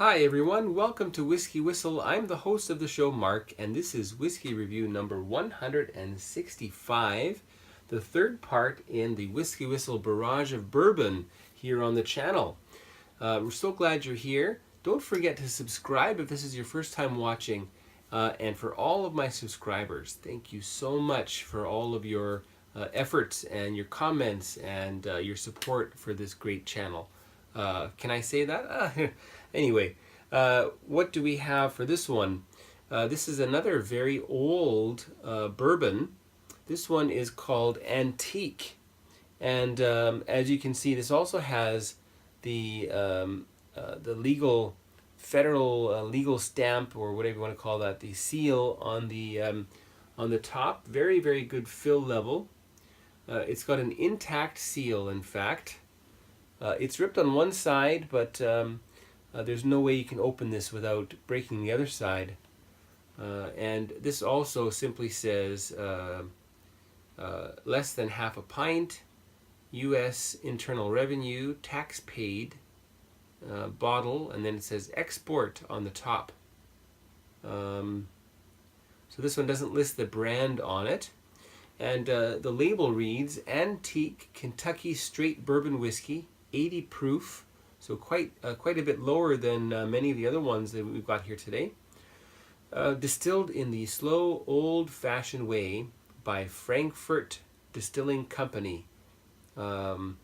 Hi everyone, welcome to Whiskey Whistle. I'm the host of the show, Mark, and this is Whiskey Review number 165, the third part in the Whiskey Whistle Barrage of Bourbon here on the channel. We're so glad you're here. Don't forget to subscribe if this is your first time watching. And for all of my subscribers, thank you so much for all of your efforts and your comments and your support for this great channel. Can I say that? Anyway, what do we have for this one? This is another very old bourbon. This one is called Antique. And as you can see, this also has the legal, federal legal stamp, or whatever you want to call that, the seal on the top. Very, very good fill level. It's got an intact seal, in fact. It's ripped on one side, but there's no way you can open this without breaking the other side. And this also simply says less than half a pint, U.S. Internal Revenue, tax paid, bottle, and then it says export on the top. So this one doesn't list the brand on it. And the label reads, Antique Kentucky Straight Bourbon Whisky, 80 proof, so quite a bit lower than many of the other ones that we've got here today. Distilled in the slow, old-fashioned way by Frankfort Distilling Company, Athertonville.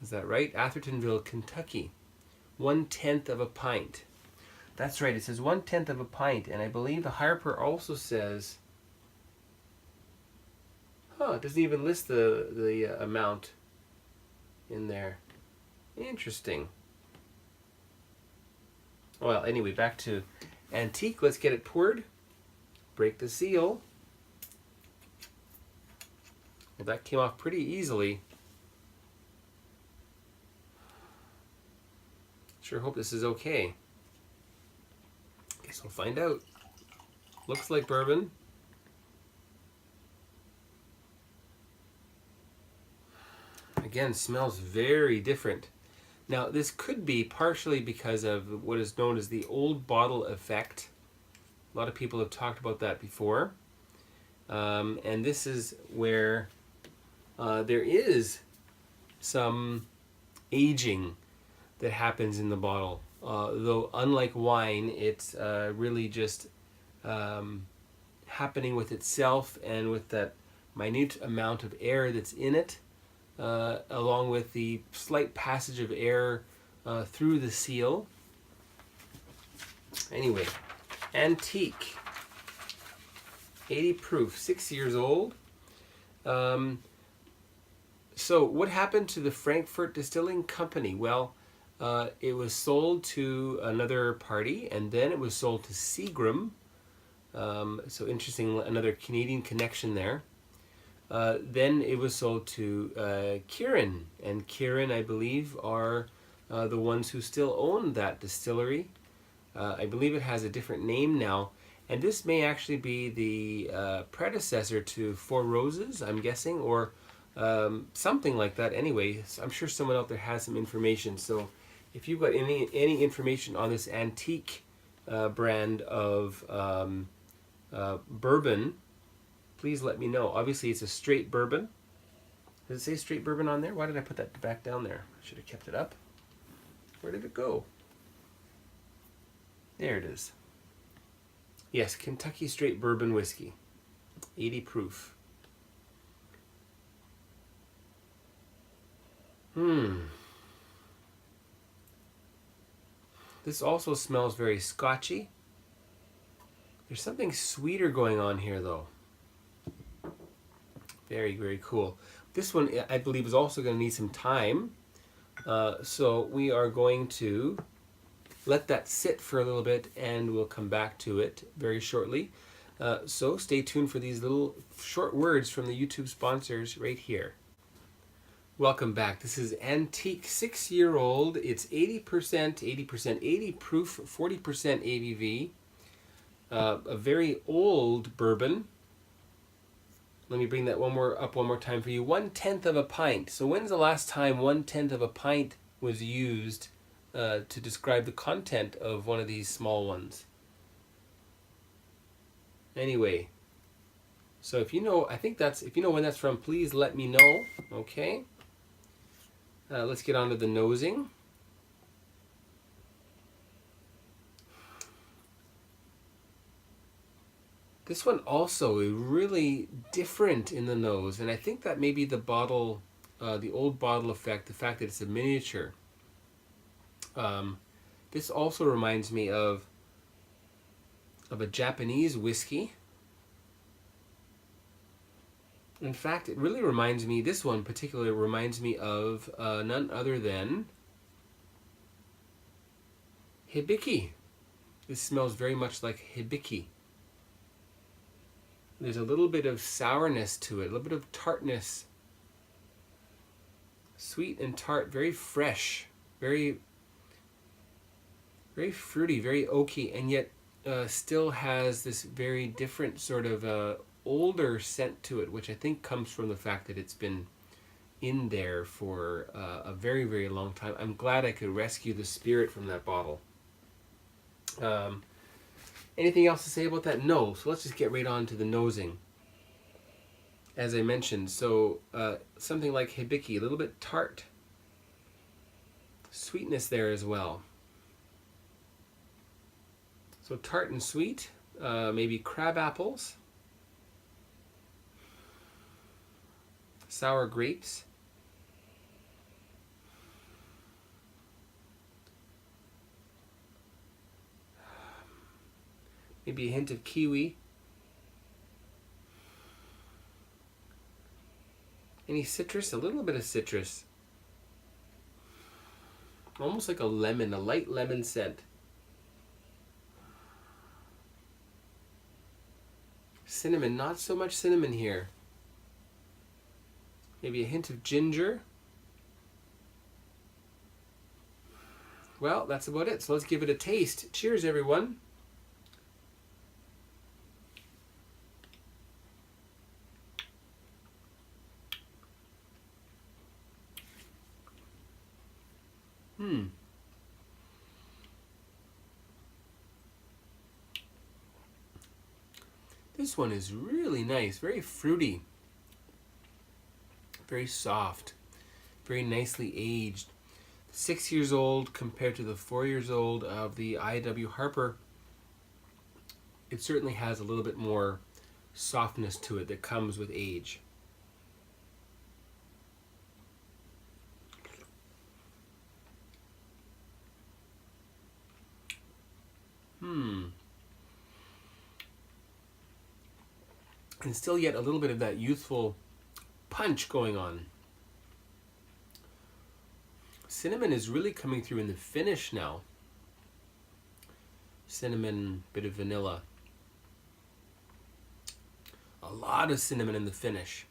Is that right? Athertonville, Kentucky. 1/10 of a pint. That's right, it says 1/10 of a pint, and I believe the Harper also says, it doesn't even list the amount in there. Interesting. Well, anyway, back to Antique. Let's get it poured. Break the seal. Well, that came off pretty easily. Sure hope this is okay. Guess we'll find out. Looks like bourbon. Again, smells very different. Now, this could be partially because of what is known as the old bottle effect. A lot of people have talked about that before. And this is where there is some aging that happens in the bottle. Though, unlike wine, it's really just happening with itself and with that minute amount of air that's in it. Along with the slight passage of air through the seal. Anyway, Antique, 80 proof, 6 years old. So what happened to the Frankfort Distilling Company? Well, it was sold to another party, and then it was sold to Seagram. So interesting, another Canadian connection there. Then it was sold to Kirin, and Kirin, I believe, are the ones who still own that distillery. I believe it has a different name now, and this may actually be the predecessor to Four Roses, I'm guessing, or something like that. Anyway, I'm sure someone out there has some information. So if you've got any information on this Antique brand of bourbon, please let me know. Obviously, it's a straight bourbon. Does it say straight bourbon on there? Why did I put that back down there? I should have kept it up. Where did it go? There it is. Yes, Kentucky Straight Bourbon Whisky. 80 proof. This also smells very scotchy. There's something sweeter going on here, though. Very, very cool. This one, I believe, is also going to need some time. So we are going to let that sit for a little bit, and we'll come back to it very shortly. So stay tuned for these little short words from the YouTube sponsors right here. Welcome back. This is Antique, 6-year-old. It's 80 proof, 40% ABV. A very old bourbon. Let me bring that one more time for you. 1/10 of a pint. So when's the last time 1/10 of a pint was used to describe the content of one of these small ones. Anyway, so if you know, I think that's, if you know when that's from, please let me know. Okay. Let's get on to the nosing. This one also is really different in the nose, and I think that may be the bottle, the old bottle effect, the fact that it's a miniature. This also reminds me of a Japanese whiskey. In fact, it really reminds me, this one particularly reminds me of none other than hibiki. This smells very much like hibiki. There's a little bit of sourness to it, a little bit of tartness. Sweet and tart, very fresh, very fruity, very oaky, and yet still has this very different sort of older scent to it, which I think comes from the fact that it's been in there for a very, very long time. I'm glad I could rescue the spirit from that bottle. Anything else to say about that? No. So let's just get right on to the nosing. As I mentioned, so something like hibiki, a little bit tart. Sweetness there as well. So tart and sweet, maybe crab apples, sour grapes, maybe a hint of kiwi. Any citrus? A little bit of citrus. Almost like a lemon, a light lemon scent. Cinnamon, not so much cinnamon here. Maybe a hint of ginger. Well, that's about it. So let's give it a taste. Cheers, everyone. This one is really nice, very fruity, very soft, very nicely aged. 6 years old compared to the 4 years old of the I.W. Harper. It certainly has a little bit more softness to it that comes with age. And still yet a little bit of that youthful punch going on. Cinnamon is really coming through in the finish now. Cinnamon, bit of vanilla. A lot of cinnamon in the finish.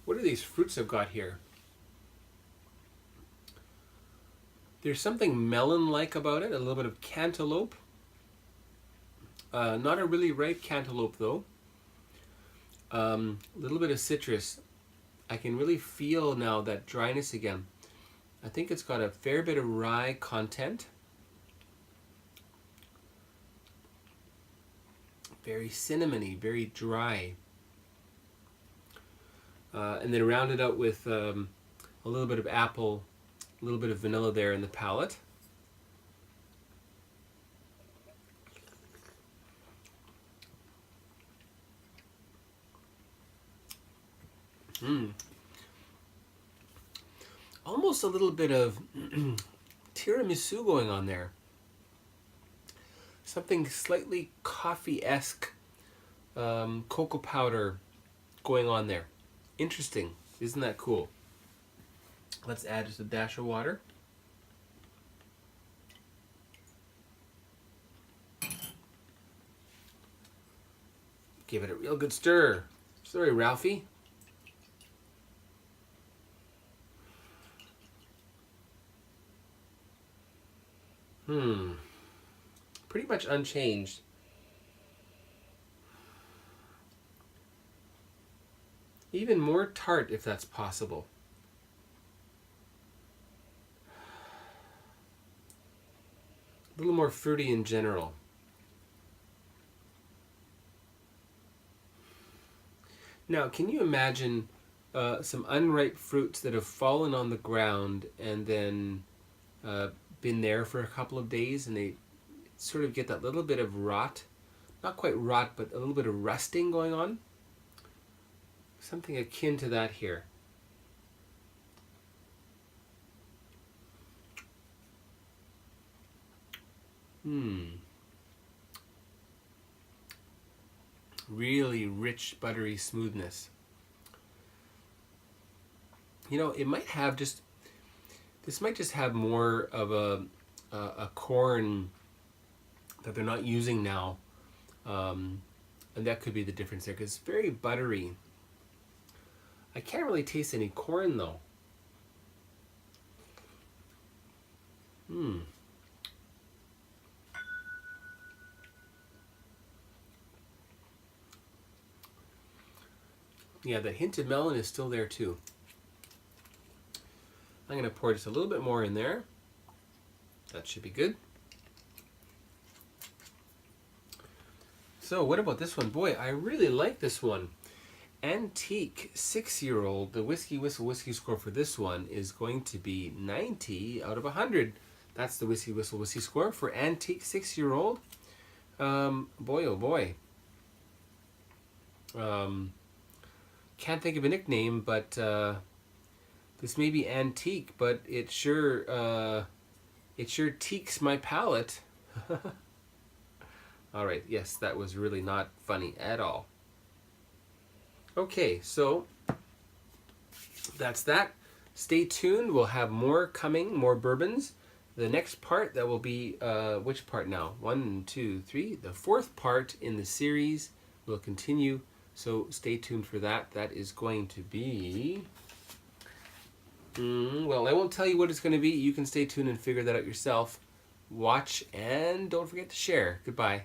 What are these fruits I've got here? There's something melon-like about it, a little bit of cantaloupe. Not a really ripe cantaloupe though. A little bit of citrus. I can really feel now that dryness again. I think it's got a fair bit of rye content. Very cinnamony, very dry. And then rounded out with a little bit of apple, a little bit of vanilla there in the palate. Almost a little bit of tiramisu going on there. Something slightly coffee-esque, cocoa powder going on there. Interesting. Isn't that cool? Let's add just a dash of water. Give it a real good stir. Sorry, Ralphie. Pretty much unchanged. Even more tart if that's possible. A little more fruity in general. Now, can you imagine some unripe fruits that have fallen on the ground and then been there for a couple of days, and they sort of get that little bit of rot, not quite rot, but a little bit of rusting going on? Something akin to that here. Really rich, buttery smoothness. You know, it might have just, this might just have more of a corn that they're not using now. And that could be the difference there, because it's very buttery. I can't really taste any corn though. Yeah, the hint of melon is still there too. I'm going to pour just a little bit more in there. That should be good. So what about this one? Boy, I really like this one. Antique 6-year-old. The WhiskyWhistle whiskey score for this one is going to be 90 out of 100. That's the WhiskyWhistle whiskey score for Antique 6-year-old. Boy, oh boy. Can't think of a nickname, but this may be antique, but it sure teaks my palate. All right, yes, that was really not funny at all. Okay, so that's that. Stay tuned. We'll have more coming, more bourbons. The next part, that will be, which part now? 1, 2, 3. The fourth part in the series will continue. So stay tuned for that. That is going to be... well, I won't tell you what it's going to be. You can stay tuned and figure that out yourself. Watch, and don't forget to share. Goodbye.